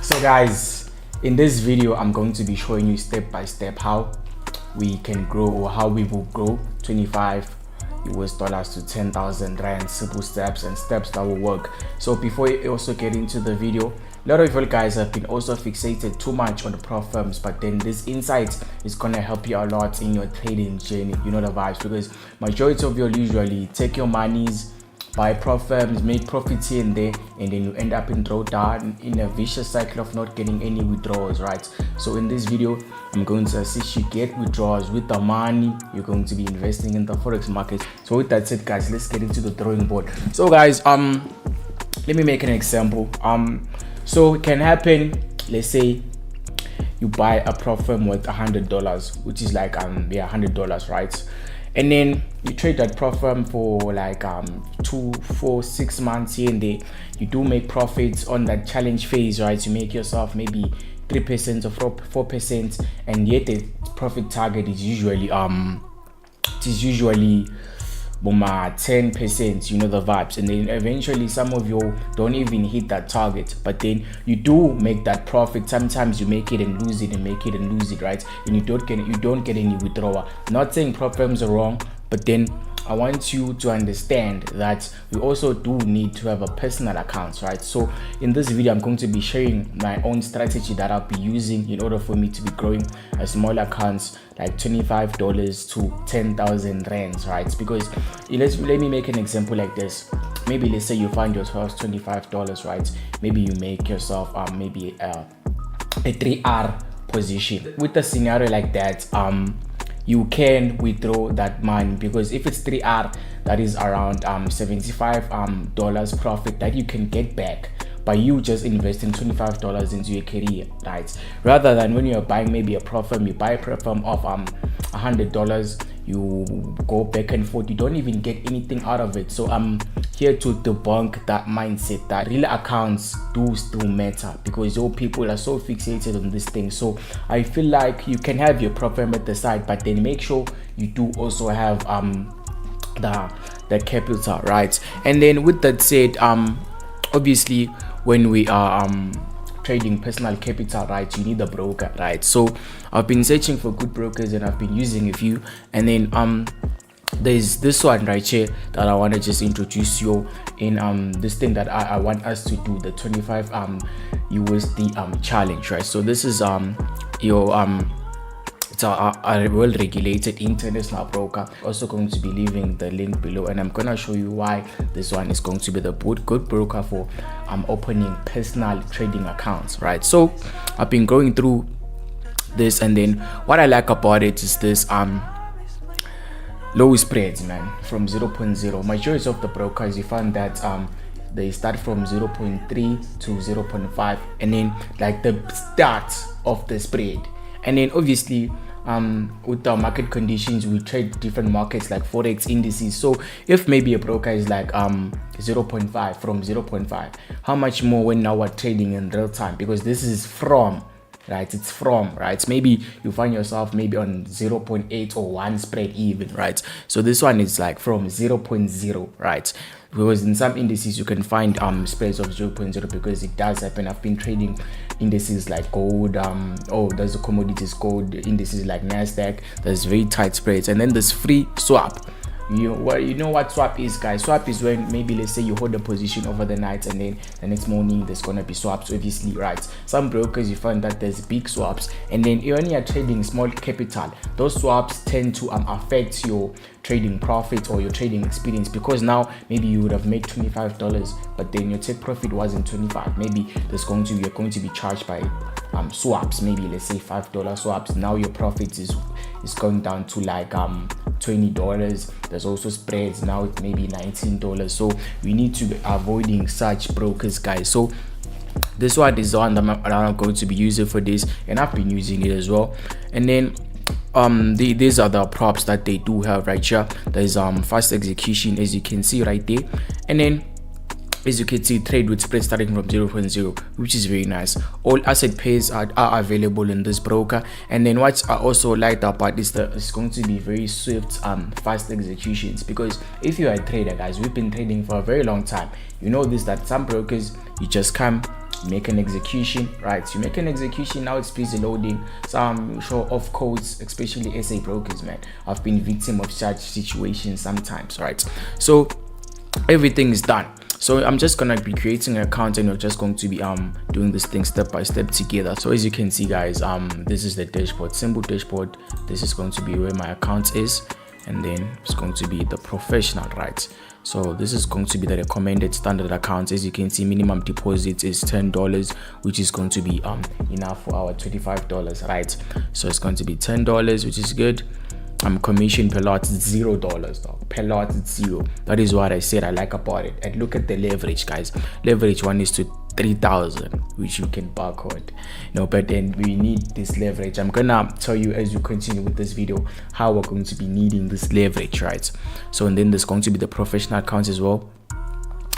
So guys, in this video I'm going to be showing you step by step how we can grow, or how we will grow 25 US dollars to 10,000 rand, simple steps and steps that will work. So before you also get into the video, a lot of you guys have been also fixated too much on the prop firms, but then this insight is gonna help you a lot in your trading journey. You know the vibes, because majority of you usually take your monies, buy prop firms, make profits here and there, and then you end up in drawdown, in a vicious cycle of not getting any withdrawals, right? So in this video I'm going to assist you get withdrawals with the money you're going to be investing in the forex market. So with that said, guys, let's get into the drawing board. So guys, let me make an example. So it can happen, let's say you buy a prop firm worth $100, which is like $100, right? And then you trade that prop firm for like 2, 4, 6 months here and there. You do make profits on that challenge phase, right? You make yourself maybe 3% or 4%, and yet the profit target is usually 10%, you know the vibes. And then eventually some of you don't even hit that target, but then you do make that profit. Sometimes you make it and lose it, and make it and lose it, right? And you don't get any withdrawal. Not saying prop firms are wrong, but then I want you to understand that we also do need to have a personal account, right? So in this video I'm going to be sharing my own strategy that I'll be using in order for me to be growing a small accounts like $25 to 10,000 rands, right? Because let me make an example like this. Maybe let's say you find yourself $25, right? Maybe you make yourself maybe a 3R position. With a scenario like that, you can withdraw that money, because if it's 3R, that is around $75 profit that you can get back by you just investing $25 into your career, right? Rather than when you're buying maybe a prop firm, you buy a prop firm of $100, you go back and forth, you don't even get anything out of it. So I'm here to debunk that mindset that real accounts do still matter, because your people are so fixated on this thing. So I feel like you can have your prop firm at the side, but then make sure you do also have the capital, right? And then with that said, obviously when we are trading personal capital, right, you need a broker, right? So I've been searching for good brokers and I've been using a few, and then there's this one right here that I want to just introduce you in this thing that I want us to do, the 25 USD challenge, right? So this is it's a well-regulated international broker. Also going to be leaving the link below, and I'm gonna show you why this one is going to be the good broker for opening personal trading accounts, right? So I've been going through this, and then what I like about it is this low spreads, man, from 0.0. Majority of the brokers, you find that they start from 0.3 to 0.5, and then like the start of the spread. And then obviously with our market conditions, we trade different markets like forex indices. So if maybe a broker is like 0.5, from 0.5, how much more when now we're trading in real time? Because this is from, right? It's from, right? Maybe you find yourself maybe on 0.8 or 1 spread even, right? So this one is like from 0.0, right? Because in some indices you can find spreads of 0.0, because it does happen. I've been trading indices like gold, there's a commodities gold indices like Nasdaq. There's very tight spreads. And then there's free swap. You know what swap is, guys? Swap is when maybe let's say you hold a position over the night, and then the next morning there's gonna be swaps, obviously, right? Some brokers, you find that there's big swaps, and then when you're trading small capital, those swaps tend to affect your trading profit or your trading experience, because now maybe you would have made $25, but then your take profit wasn't 25. Maybe you're going to be charged by swaps, maybe let's say $5 swaps. Now your profit is going down to like $20. There's also spreads, now it may be $19. So we need to be avoiding such brokers, guys. So this one is the one that I'm going to be using for this, and I've been using it as well. And then these are the props that they do have right here. There's fast execution, as you can see right there, and then as you can see, trade with spread starting from 0.0, which is very nice. All asset pairs are available in this broker. And then what I also like about is that it's going to be very swift fast executions, because if you are a trader, guys, we've been trading for a very long time, you know this, that some brokers, you just come, make an execution, right? You make an execution, now it's busy loading. So I'm sure of codes, especially SA brokers, man, I've been victim of such situations sometimes, right? So everything is done. So I'm just gonna be creating an account, and we're just going to be doing this thing step by step together. So as you can see, guys, this is the dashboard, simple dashboard. This is going to be where my account is, and then it's going to be the professional, right? So this is going to be the recommended standard account. As you can see, minimum deposit is $10, which is going to be enough for our $25, right? So it's going to be $10, which is good. Commission per lot is $0 though. Per lot it's 0. That is what I said I like about it. And look at the leverage, guys. Leverage 1:3,000, which you can barcode. But then we need this leverage. I'm gonna tell you as you continue with this video how we're going to be needing this leverage, right? So and then there's going to be the professional accounts as well.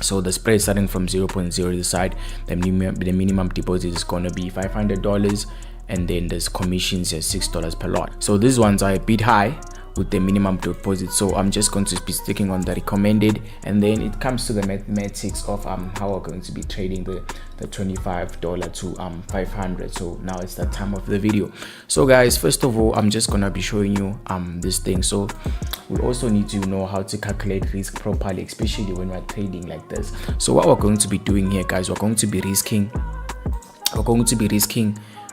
So the spread starting from 0.0 this side, the minimum deposit is going to be $500, and then there's commissions at $6 per lot. So these ones are a bit high with the minimum deposit, so I'm just going to be sticking on the recommended, and then it comes to the mathematics of how we're going to be trading the $25 to $500. So now it's the time of the video. So guys, first of all, I'm just gonna be showing you this thing. So we also need to know how to calculate risk properly, especially when we're trading like this. So what we're going to be doing here, guys, we're going to be risking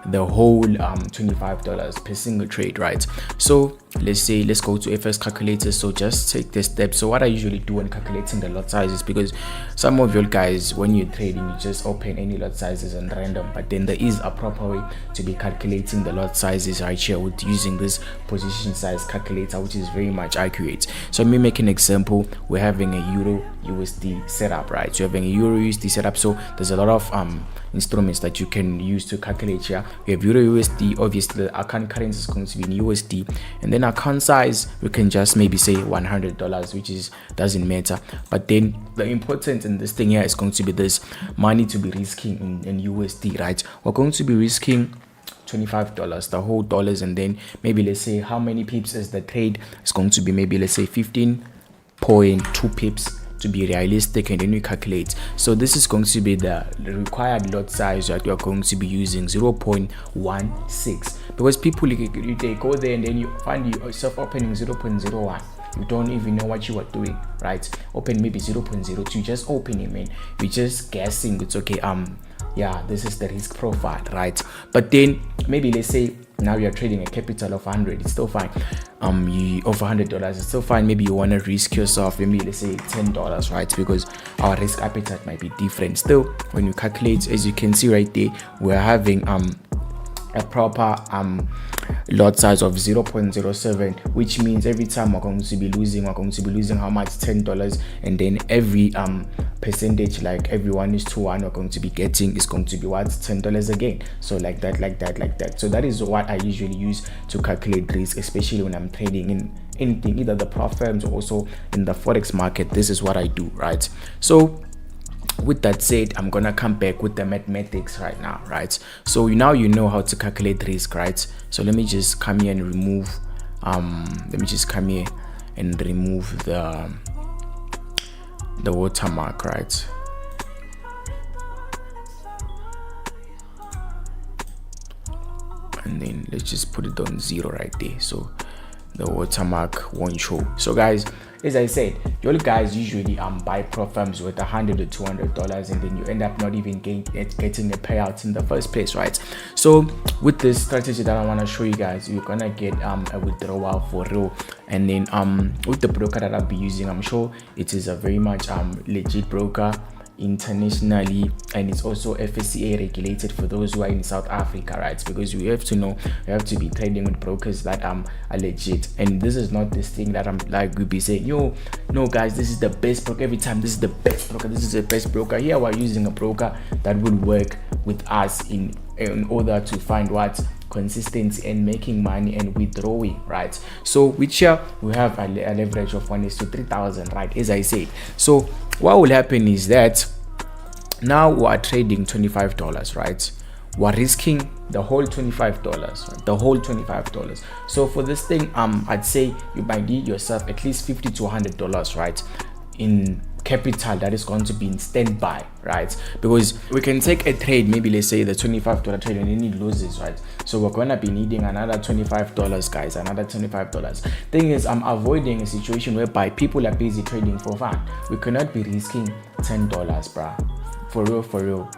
the whole $25 per single trade, right? So let's go to FX calculator. So just take the steps. So what I usually do when calculating the lot sizes, because some of you guys, when you're trading, you just open any lot sizes and random, but then there is a proper way to be calculating the lot sizes right here with using this position size calculator, which is very much accurate. So let me make an example. We're having a Euro USD setup, right? So you're having a Euro USD setup, so there's a lot of instruments that you can use to calculate here. We have Euro USD, obviously the account currency is going to be in USD, and then account size we can just maybe say $100, which is doesn't matter. But then the important in this thing here is going to be this money to be risking in USD, right? We're going to be risking $25, the whole dollars, and then maybe let's say how many pips is the trade. It's going to be maybe let's say 15.2 pips to be realistic, and then we calculate. So this is going to be the required lot size that you are going to be using, 0.16, because people they go there and then you find yourself opening 0.01. you don't even know what you are doing, right? Open maybe 0.02, just open it, man. You're just guessing. It's okay. Yeah, this is the risk profile, right? But then maybe let's say now you're trading a capital of 100, it's still fine. You over $100, it's still fine. Maybe you want to risk yourself, maybe let's say $10, right? Because our risk appetite might be different. Still, when you calculate, as you can see right there, we're having a proper lot size of 0.07, which means every time we're going to be losing how much? $10, and then every percentage, like every 1:1 we're going to be getting is going to be what? $10 again. So like that. So that is what I usually use to calculate risk, especially when I'm trading in anything, either the prop firms or also in the forex market. This is what I do, right? So with that said, I'm gonna come back with the mathematics right now, right? So now you know how to calculate risk, right? So let me just come here and remove the watermark, right? And then let's just put it on 0 right there, so the watermark won't show. So guys, as I said, you guys usually buy prop firms with $100 to $200, and then you end up not even getting a payout in the first place, right? So with this strategy that I want to show you guys, you're gonna get a withdrawal for real. And then with the broker that I'll be using, I'm sure it is a very much legit broker internationally, and it's also FSCA regulated for those who are in South Africa, right? Because you have to know, you have to be trading with brokers that are legit. And this is not this thing that I'm like we'll be saying, yo, no guys, this is the best broker every time, this is the best broker, this is the best broker. Here we're using a broker that would work with us in order to find what consistency and making money and withdrawing, right? So which here we have a leverage of 1:3,000, right? As I said. So what will happen is that now we are trading $25, right? We're risking the whole $25, right? The whole $25. So for this thing, I'd say you might need yourself at least $50 to $100, right? In capital that is going to be in standby, right? Because we can take a trade, maybe let's say the $25 trade, and then it loses, right? So we're gonna be needing another $25, guys, another $25. Thing is, I'm avoiding a situation whereby people are busy trading for fun. We cannot be risking $10, bruh. For real.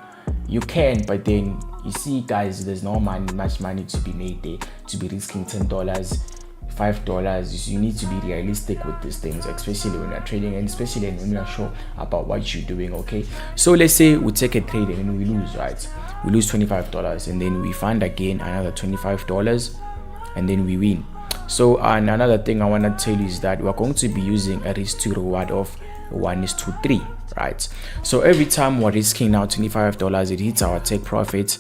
You can, but then you see, guys, there's no much money to be made there to be risking $10, $5. You need to be realistic with these things, especially when you're trading, and especially when you're sure about what you're doing. Okay, so let's say we take a trade and then we lose, right? We lose $25, and then we find again another $25, and then we win. So another thing I want to tell you is that we're going to be using a risk to reward of 1:3, right? So every time we're risking now $25, it hits our take profit.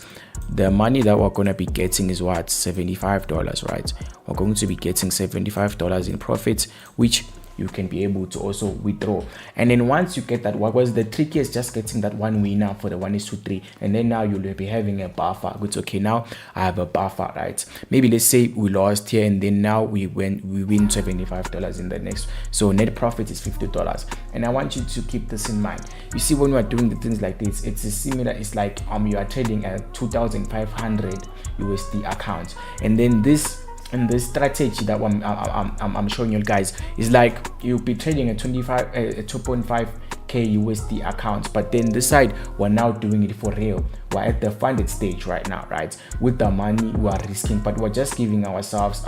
The money that we're going to be getting is what? $75, right? We're going to be getting $75 in profit, which you can be able to also withdraw. And then once you get that, what was the trick is just getting that one winner for the 1:3, and then now you'll be having a buffer. It's okay, now I have a buffer, right? Maybe let's say we lost here, and then now we win $75 in the next, so net profit is $50. And I want you to keep this in mind. You see, when we're doing the things like this, it's similar. It's like you are trading a 2,500 USD account, and then this strategy that I'm showing you guys is like you'll be trading a 2.5k USD account, but then this side we're now doing it for real. We're at the funded stage right now, right? With the money we are risking, but we're just giving ourselves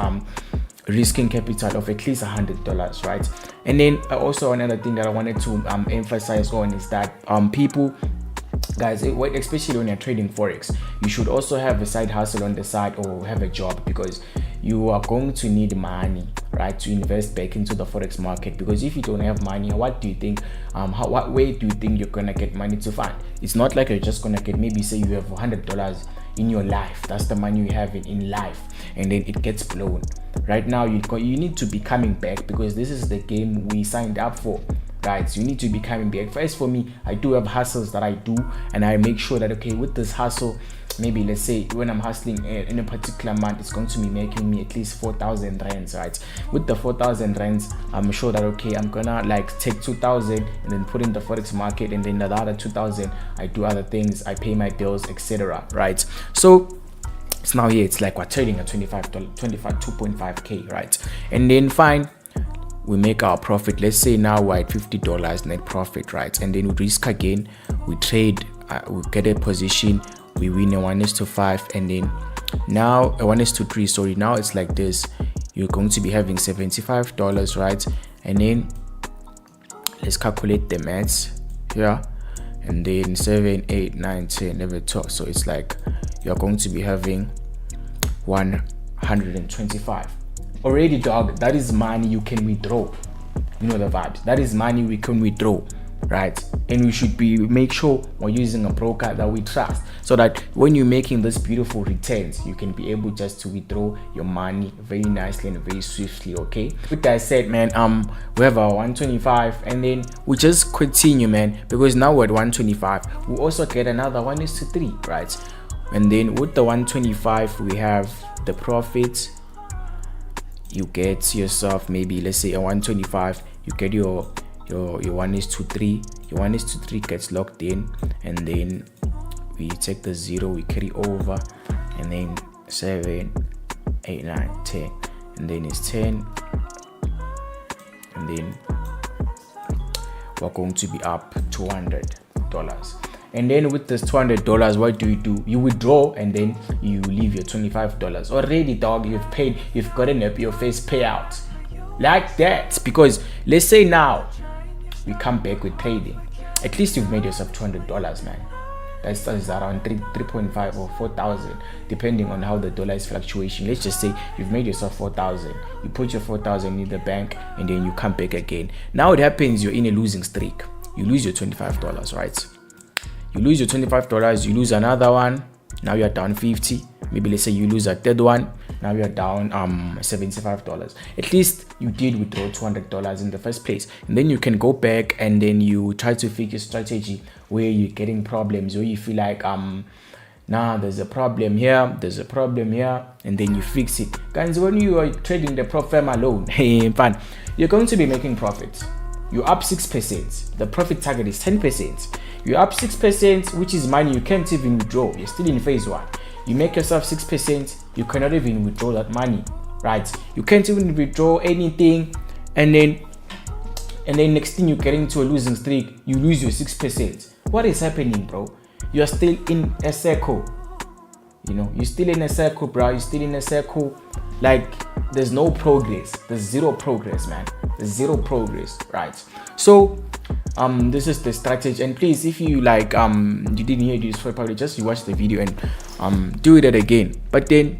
risking capital of at least $100, right? And then also another thing that I wanted to emphasize on is that people, guys, especially when you're trading forex, you should also have a side hustle on the side or have a job, because you are going to need money, right, to invest back into the forex market. Because if you don't have money, what do you think, what way do you think you're gonna get money to fund? It's not like you're just gonna get, maybe say you have $100 in your life, that's the money you have in life, and then it gets blown. Right now you need to be coming back, because this is the game we signed up for, right? So you need to be coming back. First, for me, I do have hustles that I do, and I make sure that, okay, with this hustle, maybe let's say when I'm hustling in a particular month, it's going to be making me at least 4,000 rands, right? With the 4,000 rands, I'm sure that, okay, I'm gonna like take 2,000 and then put in the forex market, and then the other 2,000 I do other things, I pay my bills, etc., right? So it's now here, it's like we're trading at 2.5k, right? And then fine, we make our profit. Let's say now we're at $50 net profit, right? And then we risk again, we trade, we get a position, we win a 1:5, and then now a 1:3, sorry, now it's like this. You're going to be having $75, right? And then let's calculate the maths here, and then 7, 8, 9, 10 every top, so it's like you're going to be having 125 already, dog. That is money you can withdraw. You know the vibes. That is money we can withdraw, right? And we should make sure we're using a broker that we trust, so that when you're making this beautiful returns, you can be able just to withdraw your money very nicely and very swiftly. Okay, with that said, man, we have our 125, and then we just continue, man, because now we're at 125. We also get another 1:3, right? And then with the 125, we have the profit. You get yourself, maybe let's say a 125, you get your 1:3. Your 1:3 gets locked in, and then we take the 0, we carry over, and then 7, 8, 9, 10, and then it's 10, and then we're going to be up $200. And then with this $200, what do? You withdraw, and then you leave your $25 already, dog. You've gotten your first payout like that. Because let's say now we come back with trading, at least you've made yourself $200, man. That's around 3.5 or 4,000, depending on how the dollar is fluctuation. Let's just say you've made yourself 4,000. You put your 4,000 in the bank, and then you come back again. Now it happens, you're in a losing streak. You lose your $25, right? You lose your $25, you lose another one, now you're down 50. Maybe let's say you lose a third one, now you're down $75. At least you did withdraw $200 in the first place, and then you can go back and then you try to figure strategy where you're getting problems, where you feel like nah, there's a problem here, and then you fix it. Guys, when you are trading the prop firm alone, hey, fun, you're going to be making profits. you're up 6%. The profit target is 10%. You're up 6%, which is money you can't even withdraw. You're still in phase 1. You make yourself 6%, you cannot even withdraw that money, right? You can't even withdraw anything, and then next thing you get into a losing streak, you lose your 6%. What is happening, bro? You're still in a circle. You know, you're still in a circle, bro. You're still in a circle. Like, there's no progress. There's zero progress, man. There's zero progress, right? So this is the strategy. And please, if you like you didn't hear this for probably just you watch the video and do it again. But then,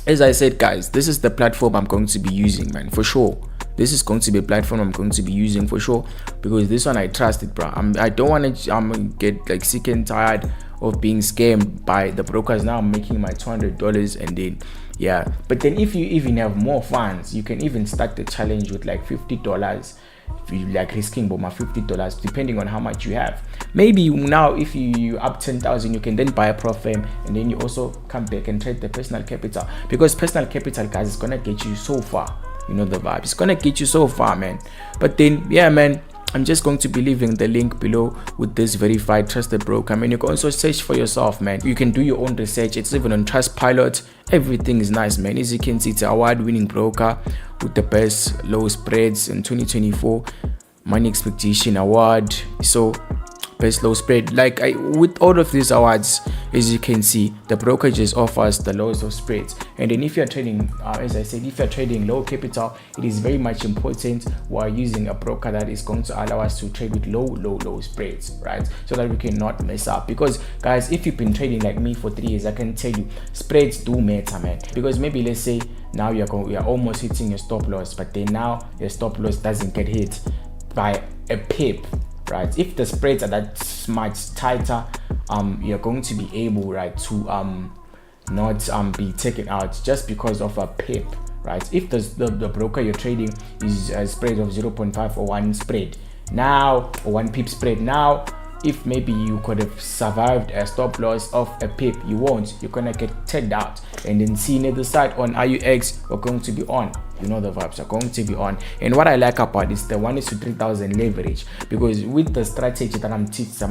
as I said, guys, this is the platform I'm going to be using, man, for sure. This is going to be a platform I'm going to be using for sure, because this one I trust it, bro. I don't want to get like sick and tired of being scammed by the brokers. Now I'm making my $200, and then yeah. But then if you even have more funds, you can even start the challenge with like $50. If you like risking about my $50, depending on how much you have. Maybe now if you up 10,000, you can then buy a prop firm, and then you also come back and trade the personal capital, because personal capital, guys, is gonna get you so far. You know the vibe, it's gonna get you so far, man. But then yeah, man, I'm just going to be leaving the link below with this verified trusted broker. I mean, you can also search for yourself, man. You can do your own research. It's even on Trustpilot. Everything is nice, man. As you can see, it's an award-winning broker with the best low spreads in 2024 money expectation award. So best low spread, like with all of these awards, as you can see, the broker just offers the lowest of spreads. And then if you're trading as I said, if you're trading low capital, it is very much important while using a broker that is going to allow us to trade with low spreads, right? So that we cannot mess up. Because guys, if you've been trading like me for 3 years, I can tell you spreads do matter, man. Because maybe let's say now you're almost hitting your stop loss, but then now your stop loss doesn't get hit by a pip, right? If the spreads are that much tighter, you're going to be able, right, to not be taken out just because of a pip, right? If the broker you're trading is a spread of 0.5 or 1 spread now, or 1 pip spread now, if maybe you could have survived a stop loss of a pip, you won't. You're gonna get tagged out. And then see near the side on IUX, we're going to be on. You know the vibes are going to be on. And what I like about is the 1:3,000 leverage, because with the strategy that I'm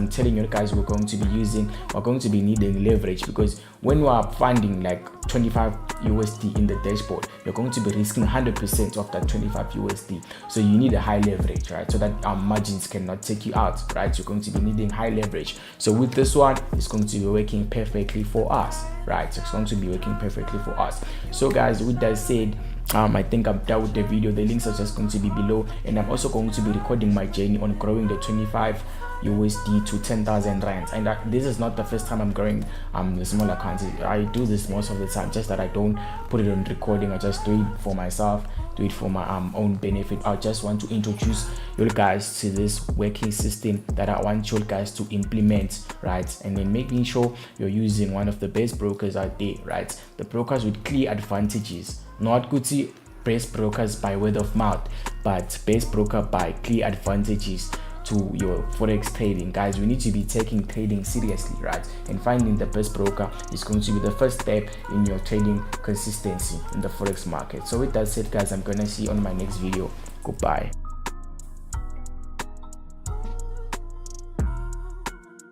telling you guys we're going to be using, we're going to be needing leverage, because when we are funding like 25 USD in the dashboard, you're going to be risking 100% of that 25 USD. So you need a high leverage, right? So that our margins cannot take you out, right? You're going to be needing high leverage. So with this one, it's going to be working perfectly for us, right? So it's going to be working perfectly for us. So guys, with that said, I think I'm done with the video. The links are just going to be below, and I'm also going to be recording my journey on growing the 25 USD to 10,000 rands. And this is not the first time I'm growing the small accounts. I do this most of the time, just that I don't put it on recording. I just do it for myself, do it for my own benefit. I just want to introduce you guys to this working system that I want you guys to implement, right? And then making sure you're using one of the best brokers out there, right? The brokers with clear advantages, not Gucci best brokers by word of mouth, but best broker by clear advantages to your forex trading. Guys, we need to be taking trading seriously, right? And finding the best broker is going to be the first step in your trading consistency in the forex market. So with that said, guys, I'm gonna see you on my next video. Goodbye.